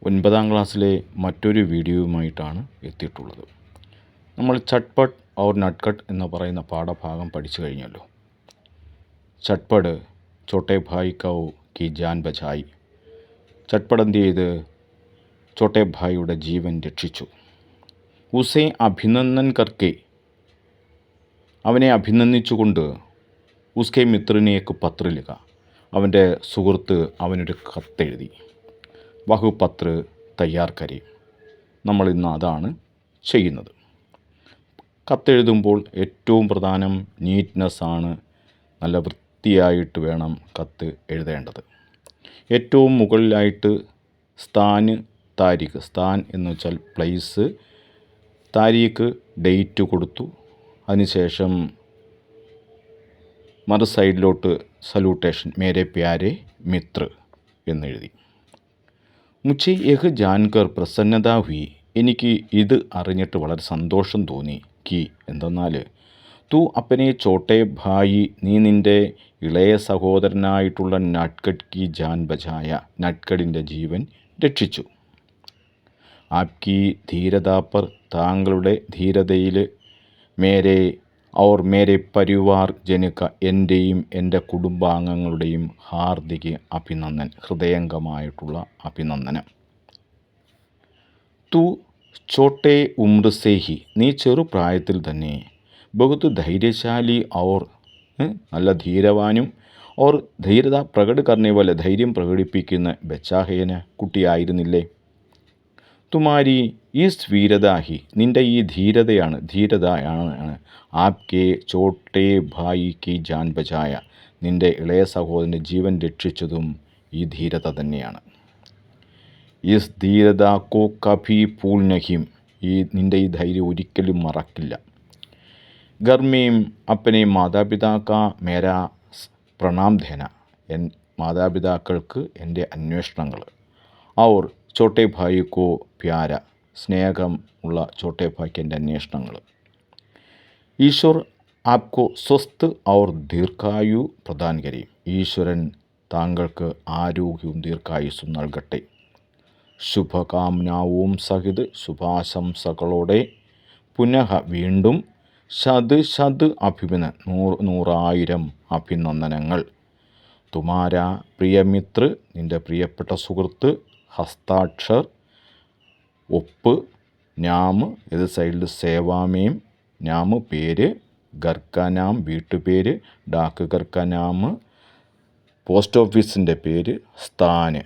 9ാം ക്ലാസ്സിലെ മറ്റൊരു വീഡിയോയുമായിട്ടാണ് എത്തിയിട്ടുള്ളത്. നമ്മൾ ചട്ട്പട്ട് ഔർ നട്ട്കട്ട് എന്ന് പറയുന്ന പാഠഭാഗം പഠിച്ചു കഴിഞ്ഞല്ലോ. ചട്ട്പട് ചോട്ടെ ഭായ് കൗ കി ജാൻ ബചായി. ചട്ട്പട് എന്ത് ചെയ്ത് ചോട്ടെ ഭായിയുടെ ജീവൻ രക്ഷിച്ചു. ഉസേ അഭിനന്ദൻ കർക്കെ, അവനെ അഭിനന്ദിച്ചുകൊണ്ട് ഉസ്കെ മിത്രനേക്ക് പത്ര ലിഖ, അവൻ്റെ സുഹൃത്ത് അവനൊരു കത്തെഴുതി. വഹു പത്ര തയ്യാർ കരി. നമ്മളിന്ന് അതാണ് ചെയ്യുന്നത്. കത്തെഴുതുമ്പോൾ ഏറ്റവും പ്രധാനം നീറ്റ്നെസ്സാണ്. നല്ല വൃത്തിയായിട്ട് വേണം കത്ത് എഴുതേണ്ടത്. ഏറ്റവും മുകളിലായിട്ട് സ്ഥാന് താരീഖ്, സ്ഥാൻ എന്ന് വെച്ചാൽ പ്ലേസ്, താരീഖ് ഡേറ്റ് കൊടുത്തു. അതിനുശേഷം മറു സൈഡിലോട്ട് സല്യൂട്ടേഷൻ മേരെ പ്യാരെ മിത്ര എന്നെഴുതി. മുझे यह जानकर പ്രസന്നത हुई, എനിക്ക് ഇത് അറിഞ്ഞിട്ട് വളരെ സന്തോഷം തോന്നി. കി എന്തെന്നാൽ തൂ അപ്പനെ ചോട്ടെ ഭായി, നീ നിൻ്റെ ഇളയ സഹോദരനായിട്ടുള്ള നട്ട്കട്ട് കി ജാൻ ബചായ, നട്ട്കടിൻ്റെ ജീവൻ രക്ഷിച്ചു. ആപ്കി ധീരത പർ, താങ്കളുടെ ധീരതയിൽ, മേരെ ഔർ മേരെ പരിവാർ ജനക, എൻ്റെയും എൻ്റെ കുടുംബാംഗങ്ങളുടെയും ഹാർദിക അഭിനന്ദൻ, ഹൃദയംഗമായിട്ടുള്ള അഭിനന്ദനം. തു ചോട്ടെ ഉമ്ര സേ ഹി, നീ ചെറുപ്രായത്തിൽ തന്നെ, ബഹുത് ധൈര്യശാലി ഔർ, നല്ല ധീരവാനും, ഓർ ധീരത പ്രകട കർണേ പോലെ, ധൈര്യം പ്രകടിപ്പിക്കുന്ന ബച്ചാഹേന കുട്ടിയായിരുന്നില്ലേ. തുമാരി ഈസ് വീരതാഹി, നിൻ്റെ ഈ ധീരതയാണ് ആപ്കെ ചോട്ടെ ഭായി കി ജാൻ ബചായ, നിൻ്റെ ഇളയ സഹോദരൻ്റെ ജീവൻ രക്ഷിച്ചതും ഈ ധീരത തന്നെയാണ്. ഈസ് ധീരത കോ കഭി ഭൂൽ നഹീം, നിൻ്റെ ഈ ധൈര്യം ഒരിക്കലും മറക്കില്ല. ഗർമേം അപ്പനെ മാതാപിതാക്ക മേരാ പ്രണാം ധേന, മാതാപിതാക്കൾക്ക് എൻ്റെ അന്വേഷണങ്ങൾ. ഔർ ചോട്ടെ ഭായി കോ പ്യാര, സ്നേഹം ഉള്ള ചോട്ടെ ഭായിക്ക് എൻ്റെ അന്വേഷണങ്ങൾ. ഈശ്വർ ആപ്കോ സ്വസ്ഥ് ഔർ ദീർഘായു പ്രദാൻ കരീം, ഈശ്വരൻ താങ്കൾക്ക് ആരോഗ്യവും ദീർഘായുസ്സും നൽകട്ടെ. ശുഭകാമനാവും സഹിത്, ശുഭാശംസകളോടെ, പുനഃ വീണ്ടും, ശത് അഭിനന്ദൻ, 100,000 അഭിനന്ദനങ്ങൾ. തുമാര പ്രിയമിത്ര, നിൻ്റെ പ്രിയപ്പെട്ട സുഹൃത്ത്, ഹസ്താക്ഷർ ഒപ്പ്, നാമ് ഇത് സൈഡിൽ സേവാമേം, നാമ് പേര്, ഗർക്ക നാം വീട്ടുപേര്, ഡാക്ക് ഗർക്ക നാമ് പോസ്റ്റ് ഓഫീസിൻ്റെ പേര്, സ്ഥാന്